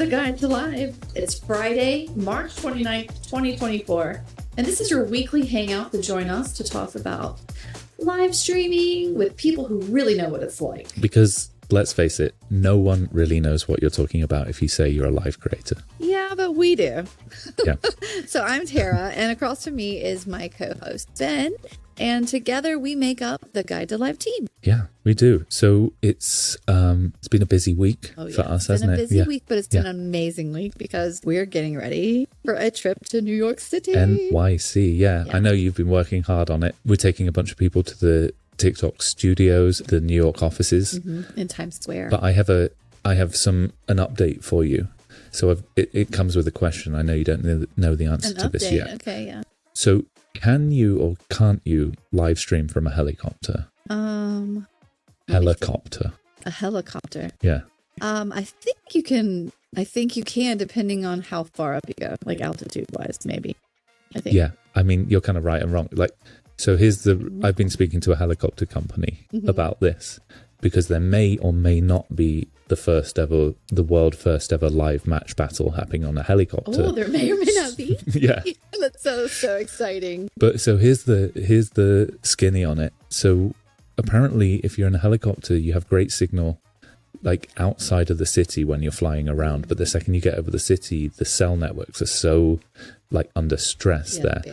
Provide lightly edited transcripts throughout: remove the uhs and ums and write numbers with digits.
The Guide to Live. It's Friday, March 29th, 2024. And this is your weekly hangout to join us to talk about live streaming with people who really know what it's like. Because, let's face it, no one really knows what you're talking about if you say you're a live creator. Yeah, but we do. Yeah. So I'm Tara, and across from me is my co-host, Ben. And together we make up the Guide to Live team. Yeah, we do. So it's been a busy week for us, hasn't it? It's been a busy week, but it's been an amazing week because we're getting ready for a trip to New York City. NYC, yeah. I know you've been working hard on it. We're taking a bunch of people to the TikTok studios, the New York offices. In Times Square. But I have an update for you. So it comes with a question. I know you don't know the answer to this yet. Okay, yeah. So can you or can't you live stream from a helicopter? Helicopter. A helicopter. Yeah. I think you can. I think you can, depending on how far up you go, like altitude wise, maybe. I think. Yeah. I mean, you're kind of right and wrong. Like, so I've been speaking to a helicopter company about this because there may or may not be the world first ever live match battle happening on a helicopter. Oh, there may or may not be. Yeah. That's so exciting. But so here's the skinny on it. So apparently if you're in a helicopter, you have great signal like outside of the city when you're flying around. But the second you get over the city, the cell networks are so like under stress that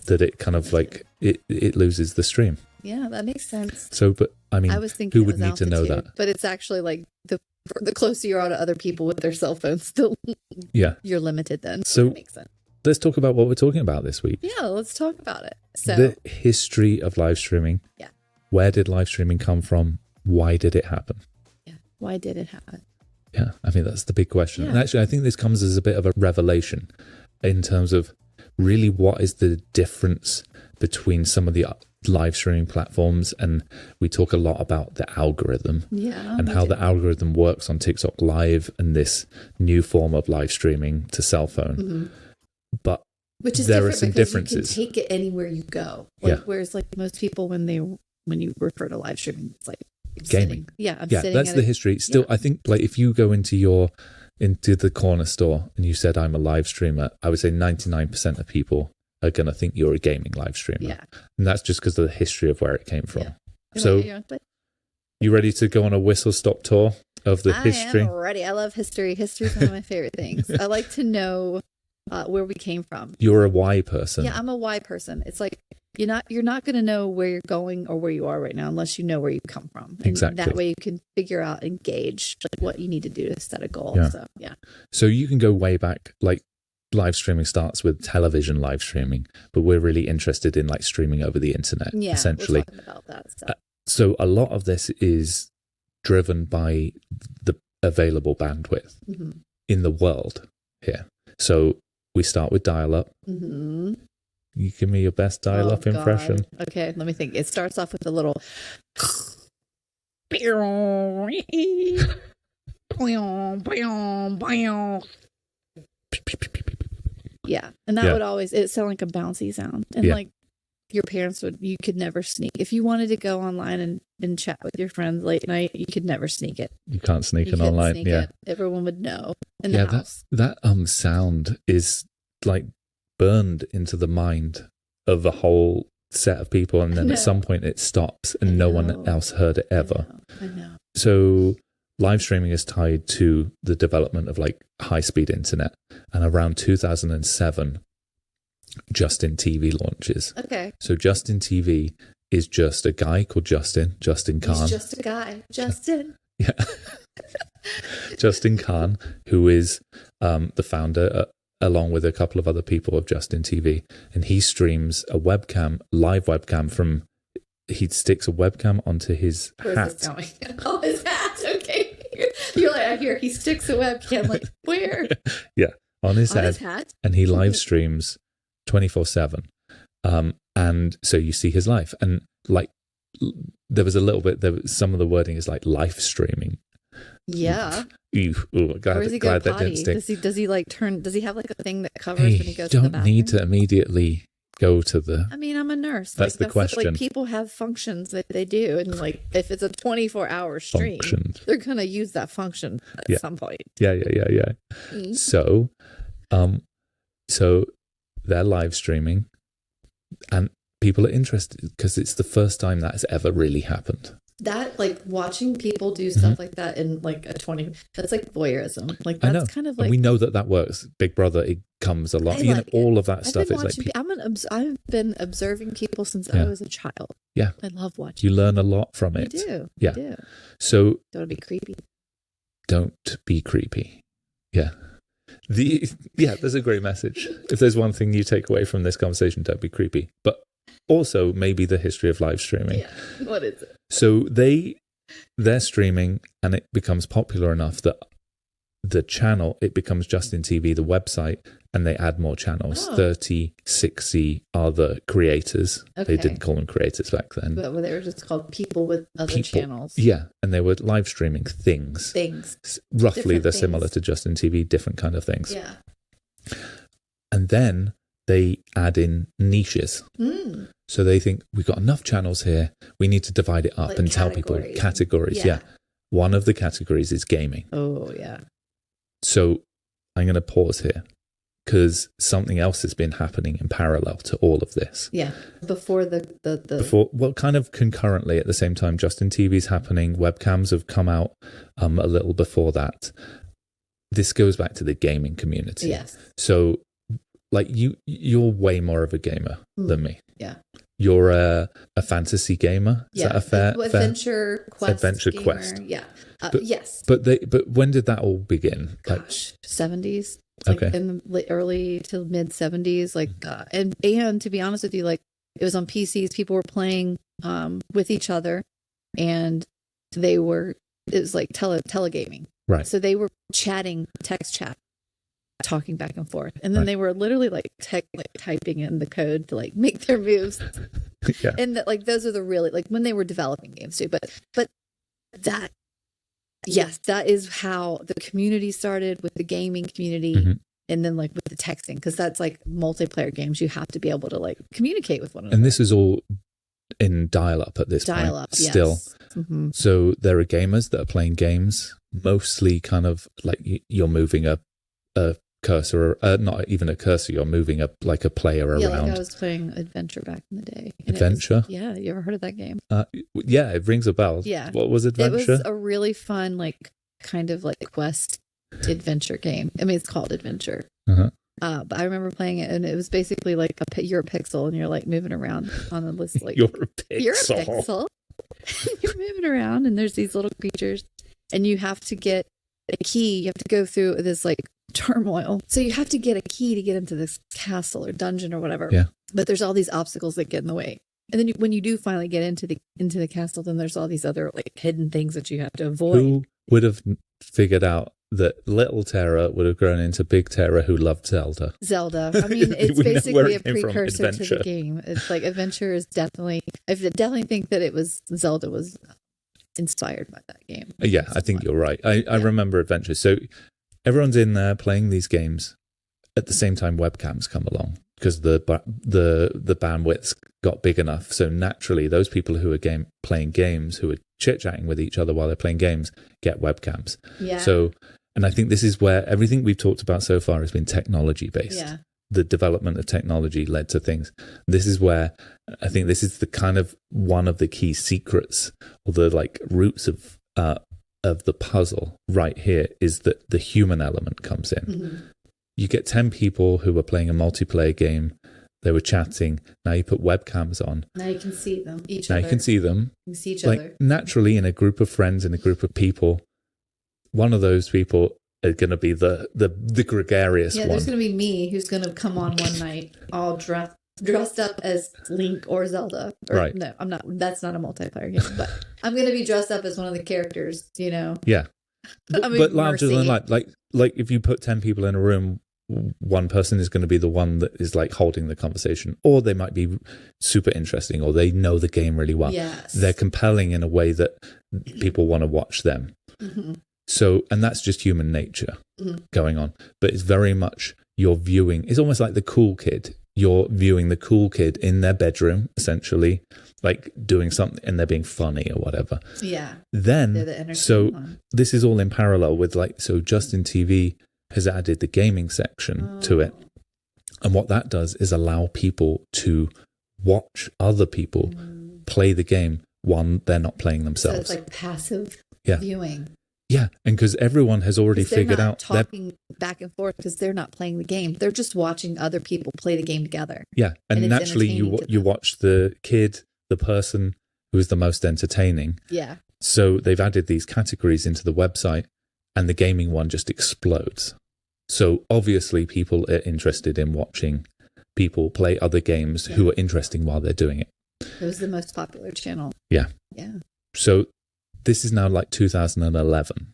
it kind of like it loses the stream. Yeah, that makes sense. So, but I mean, I was thinking who would need to know that? But it's actually like the closer you are to other people with their cell phones, still, you're limited then. So that makes sense. Let's talk about what we're talking about this week. Yeah, let's talk about it. So the history of live streaming. Yeah. Where did live streaming come from? Why did it happen? Yeah. Why did it happen? Yeah, I think that's the big question. Yeah. And actually, I think this comes as a bit of a revelation in terms of really what is the difference between some of the live streaming platforms. And we talk a lot about the algorithm and how the algorithm works on TikTok Live and this new form of live streaming to cell phone. But there are some differences. You can take it anywhere you go. Whereas like most people, when you refer to live streaming, it's like gaming. I'm sitting. That's the history. Still, I think like if you go into the corner store and you said I'm a live streamer, I would say 99% of people are going to think you're a gaming live streamer. Yeah. And that's just because of the history of where it came from. Yeah. So you ready to go on a whistle-stop tour of the history? I am ready. I love history. History is one of my favorite things. I like to know where we came from. You're a why person. Yeah, I'm a why person. It's like you're not going to know where you're going or where you are right now unless you know where you come from. And exactly. That way you can figure out and gauge like what you need to do to set a goal. Yeah. So you can go way back. Like live streaming starts with television live streaming, but we're really interested in like streaming over the internet. Yeah, essentially. We're talking about that stuff. So a lot of this is driven by the available bandwidth in the world here. So we start with dial-up. You give me your best dial-up impression. Okay, let me think. It starts off with a little... Yeah, and that would always... It sounded like a bouncy sound. And like your parents you could never sneak. If you wanted to go online and chat with your friends late night, you could never sneak it. You can't sneak it online. It. Everyone would know in the house. That sound is like burned into the mind of a whole set of people, and then at some point it stops and no one else heard it ever. I know. So live streaming is tied to the development of like high-speed internet, and around 2007 Justin TV launches. Okay. So Justin TV is just a guy called Justin Khan. He's just a guy. Justin. Yeah. Justin Khan, who is the founder, along with a couple of other people of Justin TV. And he streams a live webcam he sticks a webcam onto his hat. Where's this going? Oh, his hat. Okay. You're like, I hear he sticks a webcam. Like, where? Yeah. On his head. His hat? And he live streams 24/7. And so you see his life. And like, there was a little bit, some of the wording is like live streaming. Yeah. Glad that didn't stick. Does he like does he have like a thing that covers when he goes to the bathroom? You don't need to immediately go to the... I mean, I'm a nurse. That's the question. Like, people have functions that they do. And like, if it's a 24-hour stream, they're going to use that function at some point. Yeah. Mm-hmm. So they're live streaming and people are interested because it's the first time that has ever really happened. That, like, watching people do stuff like that in like a 20, that's like voyeurism. Like, that's kind of like, and we know that works. Big Brother, it comes a lot. All of that stuff is like, I've been observing people since I was a child. Yeah. I love watching. You learn a lot from it. You do. Yeah. You do. So don't be creepy. Don't be creepy. Yeah. There's a great message. If there's one thing you take away from this conversation, don't be creepy. But also maybe the history of live streaming. Yeah. What is it? So they're streaming and it becomes popular enough that the channel, it becomes Justin TV, the website, and they add more channels. 30, 60 are the creators. Okay. They didn't call them creators back then. But they were just called people with other channels. Yeah, and they were live streaming things. Roughly, different they're similar to Justin TV, different kind of things. Yeah. And then they add in niches. So they think, we've got enough channels here, we need to divide it up, like, and tell people categories. Yeah. One of the categories is gaming. Oh, yeah. So I'm going to pause here because something else has been happening in parallel to all of this. Yeah. Before kind of concurrently at the same time, Justin TV's happening. Webcams have come out a little before that. This goes back to the gaming community. Yes. So, like, you're way more of a gamer than me. Yeah. You're a fantasy gamer. Is that a fair adventure quest? Adventure gamer. Quest. Yeah. Yes. But when did that all begin? Gosh, 70s. Okay. Like in the early to mid 70s. Like, and to be honest with you, like, it was on PCs. People were playing with each other, and it was like telegaming. Right. So they were chatting, text chat, talking back and forth, and then they were literally like typing in the code to like make their moves. Yeah. And like those are the really, like, when they were developing games too. But that, yes, that is how the community started, with the gaming community. And then like with the texting, because that's like multiplayer games, you have to be able to like communicate with one another. And this is all in dial-up at this point. Dial-up, still. Yes. Mm-hmm. So there are gamers that are playing games, mostly kind of like you're moving a cursor, not even a cursor, you're moving a player around. Yeah, like I was playing Adventure back in the day. Adventure? Yeah, you ever heard of that game? Yeah, it rings a bell. Yeah. What was Adventure? It was a really fun, like, kind of like quest adventure game. I mean, it's called Adventure. Uh-huh. But I remember playing it, and it was basically like you're a pixel, and you're like moving around on the list. Like, you're a pixel. You're moving around, and there's these little creatures, and you have to get a key. You have to go through this like turmoil. So you have to get a key to get into this castle or dungeon or whatever. Yeah. But there's all these obstacles that get in the way. And then when you do finally get into the castle, then there's all these other like hidden things that you have to avoid. Who would have figured out that little Tara would have grown into big Tara who loved Zelda? I mean, it's basically a precursor to the game. It's like Adventure is definitely, I definitely think that Zelda was inspired by that game. Yeah, I think you're right. I remember Adventure. So everyone's in there playing these games. At the same time, webcams come along because the bandwidths got big enough. So naturally, those people who are playing games, who are chit-chatting with each other while they're playing games, get webcams. Yeah. So, and I think this is where everything we've talked about so far has been technology-based. Yeah. The development of technology led to things. This is where I think this is the kind of one of the key secrets, or the like roots of the puzzle right here, is that the human element comes in. Mm-hmm. You get 10 people who are playing a multiplayer game. They were chatting. Now you put webcams on. Now you can see them. You can see them. You can see each like, other. Naturally, in a group of friends, in a group of people, one of those people are going to be the gregarious one. Yeah, there's going to be me, who's going to come on one night all dressed up as Link or Zelda. Right. No, I'm not. That's not a multiplayer game. But I'm going to be dressed up as one of the characters, you know? Yeah. But larger than life. Like if you put 10 people in a room, one person is going to be the one that is like holding the conversation, or they might be super interesting, or they know the game really well. Yes. They're compelling in a way that people want to watch them. Mm-hmm. So, and that's just human nature going on. But it's very much your viewing. It's almost like the cool kid. you're viewing the cool kid in their bedroom, essentially, like doing something, and they're being funny or whatever. Yeah. Then, so this is all in parallel with so Justin TV has added the gaming section to it. And what that does is allow people to watch other people play the game while they're not playing themselves. So it's like passive viewing. Yeah, and because everyone has already figured out talking back and forth because they're not playing the game; they're just watching other people play the game together. Yeah, and naturally, you watch the kid, the person who is the most entertaining. Yeah. So they've added these categories into the website, and the gaming one just explodes. So obviously, people are interested in watching people play other games who are interesting while they're doing it. It was the most popular channel. Yeah. Yeah. So this is now 2011.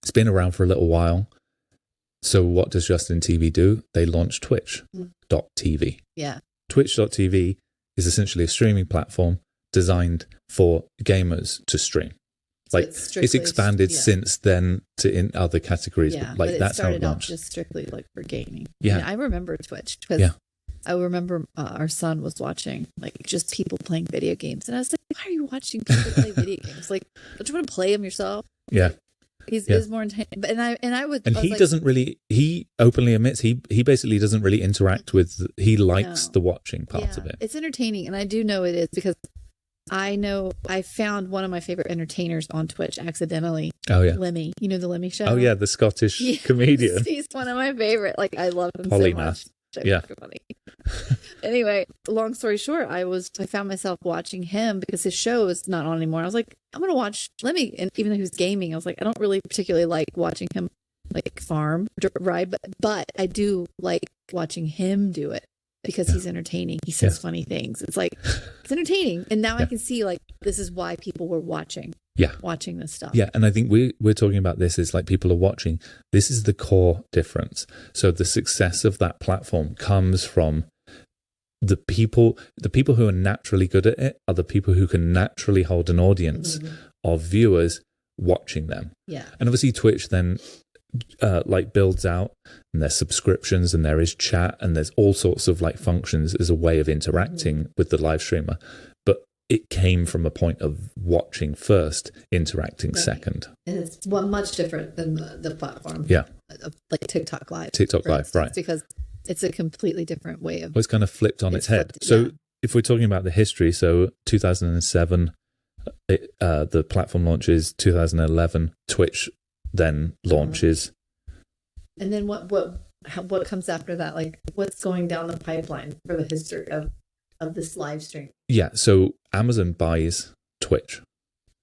It's been around for a little while. So what does Justin TV do? They launch Twitch.tv. Yeah. Twitch.tv is essentially a streaming platform designed for gamers to stream. It's expanded since then to in other categories. Yeah, but that's how it started out launched. just strictly for gaming. Yeah. I remember Twitch because I remember our son was watching just people playing video games, and I was like, "Why are you watching people play video games? Don't you want to play them yourself?" Yeah, he's more intense. He openly admits he basically doesn't really interact with. He likes the watching part of it. It's entertaining, and I do know it is because I know I found one of my favorite entertainers on Twitch accidentally. Oh yeah, Lemmy. You know the Lemmy Show? Oh yeah, the Scottish comedian. He's one of my favorite. I love him Polymath. so much. Yeah. Funny. Anyway, long story short, I found myself watching him because his show is not on anymore. I was like, I'm gonna watch Lemmy, and even though he was gaming, I was like, I don't really particularly like watching him farm ride, but I do like watching him do it because he's entertaining. He says funny things. It's it's entertaining, and now I can see this is why people were watching this stuff. Yeah, and I think we're talking about this is people are watching. This is the core difference. So the success of that platform comes from the people who are naturally good at it are the people who can naturally hold an audience of viewers watching them. Yeah. And obviously Twitch then builds out, and there's subscriptions, and there is chat, and there's all sorts of functions as a way of interacting with the live streamer. But it came from a point of watching first, interacting second. And it's much different than the platform. Yeah. TikTok Live. TikTok Live, right. Because it's a completely different way of... Well, it's kind of flipped on its head. So if we're talking about the history, so 2007, the platform launches, 2011, Twitch then launches. And then what comes after that? What's going down the pipeline for the history of this live stream? Yeah, so Amazon buys Twitch.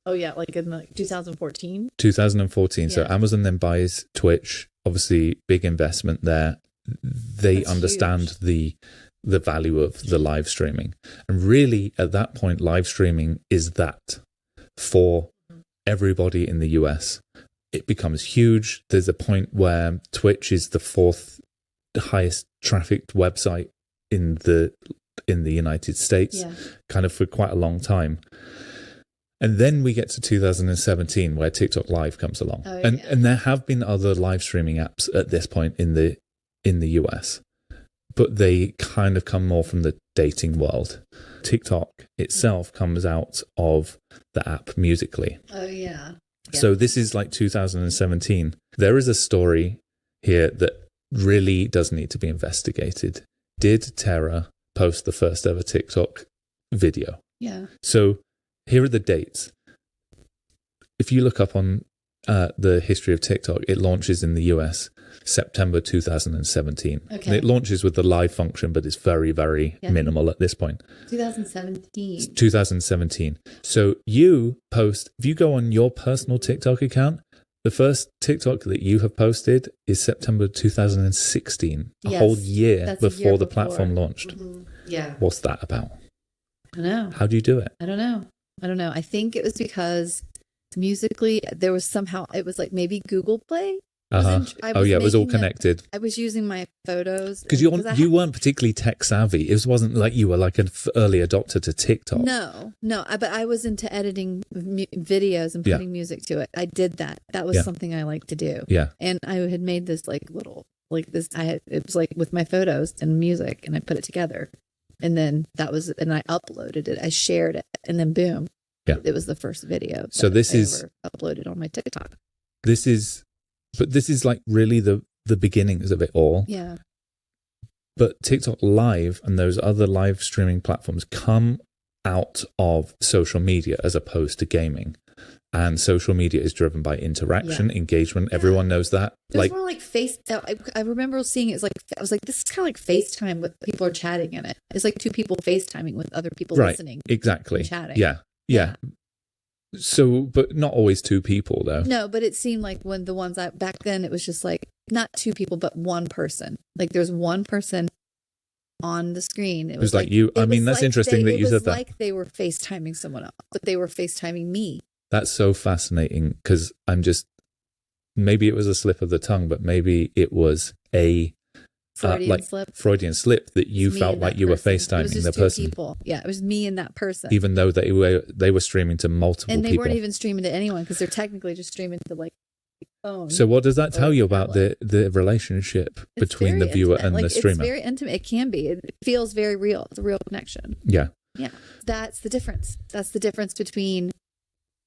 Oh yeah, in 2014? 2014. So Amazon then buys Twitch. Obviously, big investment there. They understand the value of the live streaming. And really, at that point, live streaming is that for everybody in the US. It becomes huge. There's a point where Twitch is the fourth highest trafficked website in the United States, kind of for quite a long time. And then we get to 2017 where TikTok Live comes along. And there have been other live streaming apps at this point in the US, but they kind of come more from the dating world. TikTok itself comes out of the app Musical.ly. Oh yeah. So this is 2017. There is a story here that really does need to be investigated. Did Tara post the first ever TikTok video? Yeah. So here are the dates. If you look up on the history of TikTok, it launches in the US September 2017. Okay. And it launches with the live function, but it's very, very minimal at this point. 2017. So if you go on your personal TikTok account, the first TikTok that you have posted is September 2016, a whole year before the platform launched. Mm-hmm. Yeah. What's that about? I don't know. How do you do it? I don't know. I think it was because Musical.ly, there was somehow, it was maybe Google Play. It was all connected. I was using my photos because you weren't particularly tech savvy. It wasn't like you were an early adopter to TikTok. No, but I was into editing videos and putting music to it. I did that. That was something I liked to do. Yeah, and I had made this little like this. It was like with my photos and music, and I put it together, and then and I uploaded it. I shared it, and then boom, it was the first video. So this is uploaded on my TikTok. This is like really the beginnings of it all. Yeah. But TikTok Live and those other live streaming platforms come out of social media as opposed to gaming. And social media is driven by interaction, engagement. Everyone knows that. It was more like I remember seeing it. I was like, this is kind of like FaceTime with people are chatting in it. It's like two people FaceTiming with other people listening. Exactly. Chatting. Yeah. So, but not always two people though. No, but it seemed like when the ones back then, it was just like not two people, but one person. Like there's one person on the screen. It was like you. I mean, that's interesting that you said that. It was like they were FaceTiming someone else, but they were FaceTiming me. That's so fascinating because maybe it was a slip of the tongue, but maybe it was a Freudian slip that you felt like you were FaceTiming the person. People. Yeah, it was me and that person. Even though they were streaming to multiple people. And they weren't even streaming to anyone because they're technically just streaming to like phone. So what does that tell you about the relationship between the viewer and the streamer? It's very intimate. It can be. It feels very real. It's a real connection. Yeah. Yeah. That's the difference. That's the difference between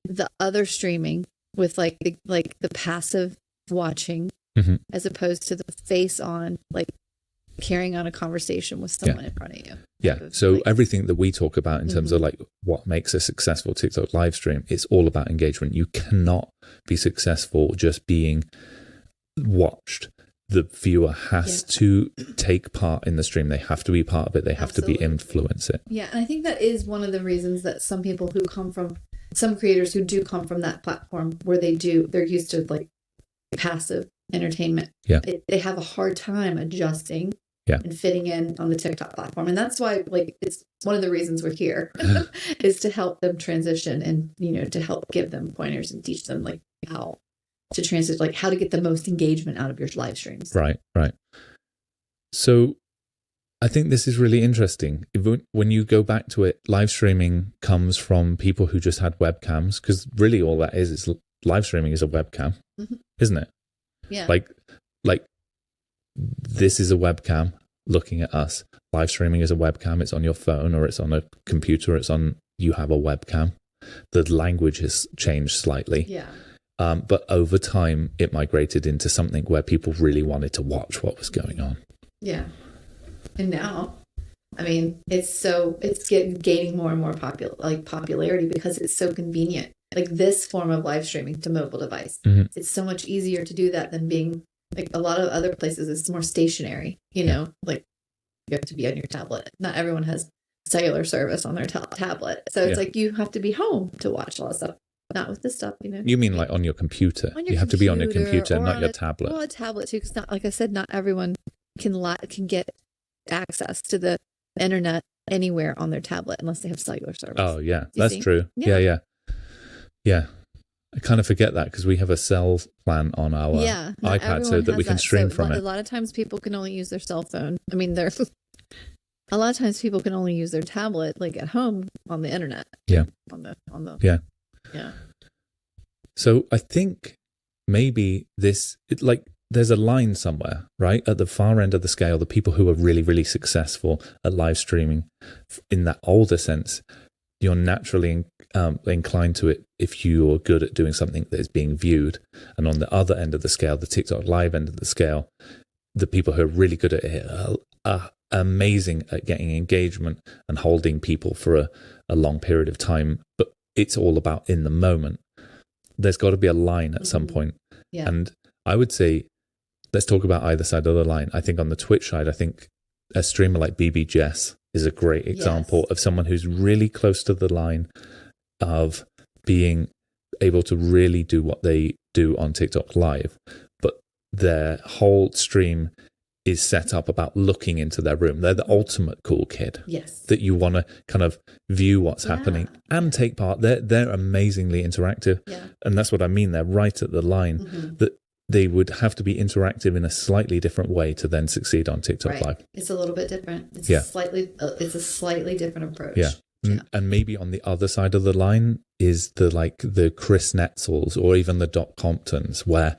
the other streaming with like the passive watching as opposed to the face on, like carrying on a conversation with someone in front of you. Yeah. So everything that we talk about in terms of like what makes a successful TikTok live stream, it's all about engagement. You cannot be successful just being watched. The viewer has to take part in the stream. They have to be part of it. They have to be influence it. Yeah. And I think that is one of the reasons that some creators who do come from that platform where they're used to like passive entertainment. Yeah. They have a hard time adjusting and fitting in on the TikTok platform. And that's why like it's one of the reasons we're here is to help them transition and, to help give them pointers and teach them like how to transition, like how to get the most engagement out of your live streams. Right. So I think this is really interesting. When you go back to it, live streaming comes from people who just had webcams, because really all that is live streaming is a webcam, isn't it? Yeah. Like this is a webcam looking at us. Live streaming is a webcam. It's on your phone or it's on a computer. You have a webcam. The language has changed slightly. Yeah. But over time, it migrated into something where people really wanted to watch what was going on. Yeah. And now, I mean, it's gaining more and more popularity because it's so convenient. Like this form of live streaming to mobile device. It's so much easier to do that than being like a lot of other places. It's more stationary, like you have to be on your tablet. Not everyone has cellular service on their tablet. So it's like you have to be home to watch a lot of stuff. Not with this stuff, You mean like on your computer? You have to be on your computer, not your tablet. Well, a tablet too, because like I said, not everyone can get access to the internet anywhere on their tablet unless they have cellular service. Oh yeah, that's true. Yeah. I kind of forget that because we have a cell plan on our iPad so that we can stream from it. A lot of times people can only use their cell phone. I mean, a lot of times people can only use their tablet like at home on the internet. Yeah. On the Yeah. So I think maybe there's a line somewhere, right? At the far end of the scale, the people who are really, really successful at live streaming in that older sense, you're naturally inclined to it if you're good at doing something that is being viewed. And on the other end of the scale, the TikTok live end of the scale, the people who are really good at it are amazing at getting engagement and holding people for a long period of time. But it's all about in the moment. There's got to be a line at some point. Yeah. And I would say, let's talk about either side of the line. I think on the Twitch side, I think a streamer like BB Jess is a great example of someone who's really close to the line of being able to really do what they do on TikTok Live. But their whole stream is set up about looking into their room. They're the ultimate cool kid. Yes. That you want to kind of view what's happening and take part. They're amazingly interactive. Yeah. And that's what I mean. They're right at the line that they would have to be interactive in a slightly different way to then succeed on TikTok Live. It's a little bit different. It's a slightly different approach. Yeah. And maybe on the other side of the line is the Chris Netzels or even the Doc Comptons, where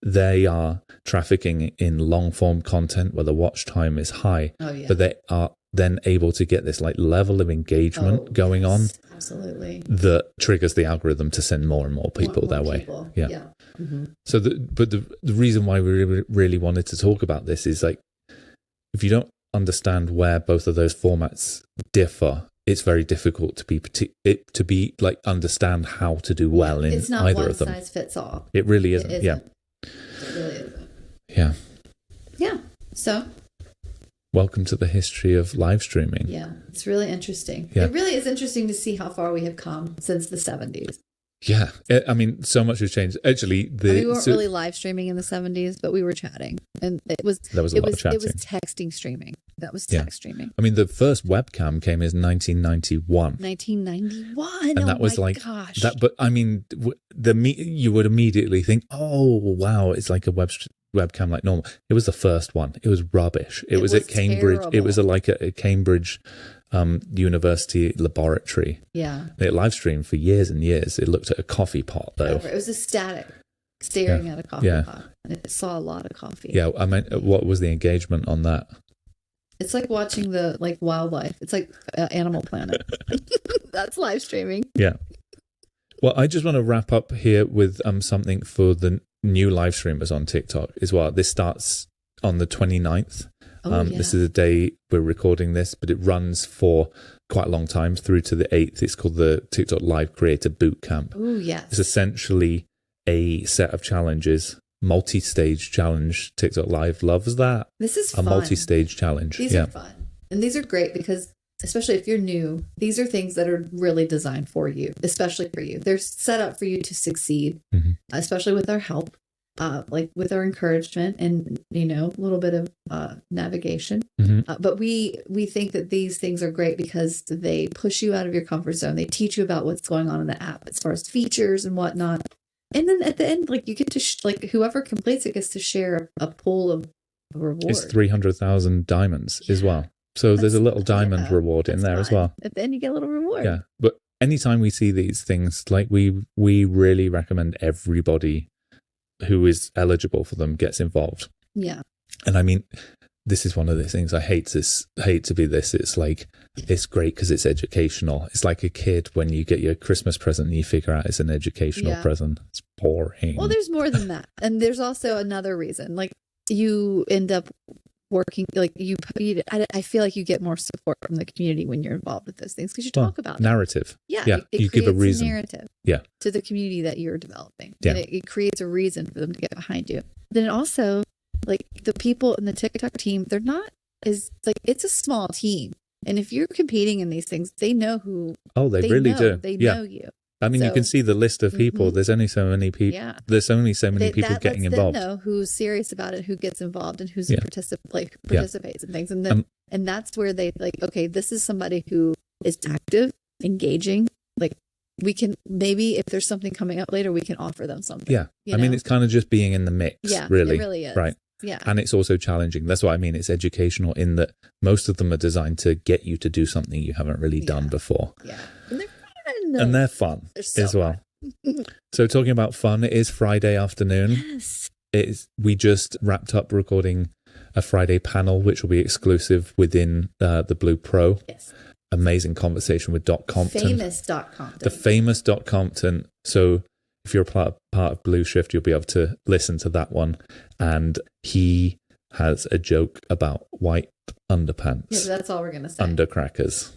they are trafficking in long form content where the watch time is high, but they are then able to get this like level of engagement going on. Absolutely. That triggers the algorithm to send more and more people their way. Yeah. Mm-hmm. So, the reason why we really wanted to talk about this is like, if you don't understand where both of those formats differ, it's very difficult to be like understand how to do well in either of them. It's not one size fits all. It really isn't. It really isn't. Yeah. Yeah. So, welcome to the history of live streaming. Yeah, it's really interesting. Yeah. It really is interesting to see how far we have come since the 70s. Yeah, I mean, so much has changed. Actually, we weren't really live streaming in the 70s, but we were chatting, and there was a lot of chatting. It was texting streaming. That was text streaming. I mean, the first webcam came in 1991. 1991, and that was like gosh. That. But I mean, you would immediately think, oh wow, it's like a webcam like normal. It was the first one. It was rubbish. It was at Cambridge. Terrible. It was like a Cambridge university laboratory. Yeah. It live streamed for years and years. It looked at a coffee pot though. It was a static staring at a coffee pot, and it saw a lot of coffee. Yeah. I mean, what was the engagement on that? It's like watching the wildlife. It's like Animal Planet. That's live streaming. Yeah. Well, I just want to wrap up here with something for the new live streamers on TikTok as well. This starts on the 29th. This is the day we're recording this, but it runs for quite a long time through to the 8th. It's called the TikTok Live Creator Bootcamp. Oh, yes. It's essentially a set of challenges, multi-stage challenge. TikTok Live loves that. This is fun. A multi-stage challenge. These are fun. And these are great because, especially if you're new, these are things that are really designed for you, especially for you. They're set up for you to succeed, especially with our help. Like with our encouragement and, a little bit of navigation. But we think that these things are great because they push you out of your comfort zone. They teach you about what's going on in the app as far as features and whatnot. And then at the end, you get to, whoever completes it gets to share a pool of rewards. It's 300,000 diamonds as well. So there's a little diamond reward in there as well. At the end, you get a little reward. Yeah. But anytime we see these things, we really recommend everybody who is eligible for them gets involved. Yeah. And I mean, this is one of those things I hate to be this. It's like, it's great because it's educational. It's like a kid when you get your Christmas present and you figure out it's an educational present. It's boring. Well, there's more than that. And there's also another reason. You end up working, I feel like you get more support from the community when you're involved with those things because you talk about narrative. It. Yeah. You give a reason. Narrative. Yeah. To the community that you're developing. Yeah. And it creates a reason for them to get behind you. Then it also, the people in the TikTok team, it's a small team. And if you're competing in these things, they know who. Oh, they really do. They know you. I mean, you can see the list of people. There's only so many people. Yeah. There's only so many people getting involved. That lets them know who's serious about it, who gets involved, and who's participates in things. And then, and that's where they okay, this is somebody who is active, engaging. We can maybe if there's something coming up later, we can offer them something. Yeah. I mean, it's kind of just being in the mix. Yeah, really. It really is. Right. Yeah. And it's also challenging. That's what I mean. It's educational in that most of them are designed to get you to do something you haven't really done before. Yeah. And they're fun as well. So talking about fun, it is Friday afternoon. Yes. We just wrapped up recording a Friday panel, which will be exclusive within the Blue Pro. Yes. Amazing conversation with Doc Compton. Famous Doc Compton. The famous Doc Compton. So if you're a part of Blue Shift, you'll be able to listen to that one. And he has a joke about white underpants. Yeah, that's all we're going to say. Undercrackers.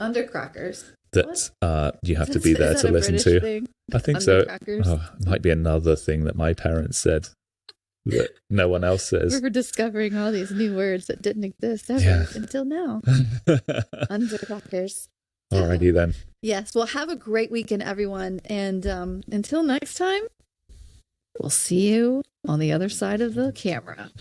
That you have to be there to listen to. Thing? I think so. Oh, it might be another thing that my parents said that no one else says. We're discovering all these new words that didn't exist ever until now. Undercrackers. Alrighty then. Yes. Well, have a great weekend, everyone. And until next time, we'll see you on the other side of the camera.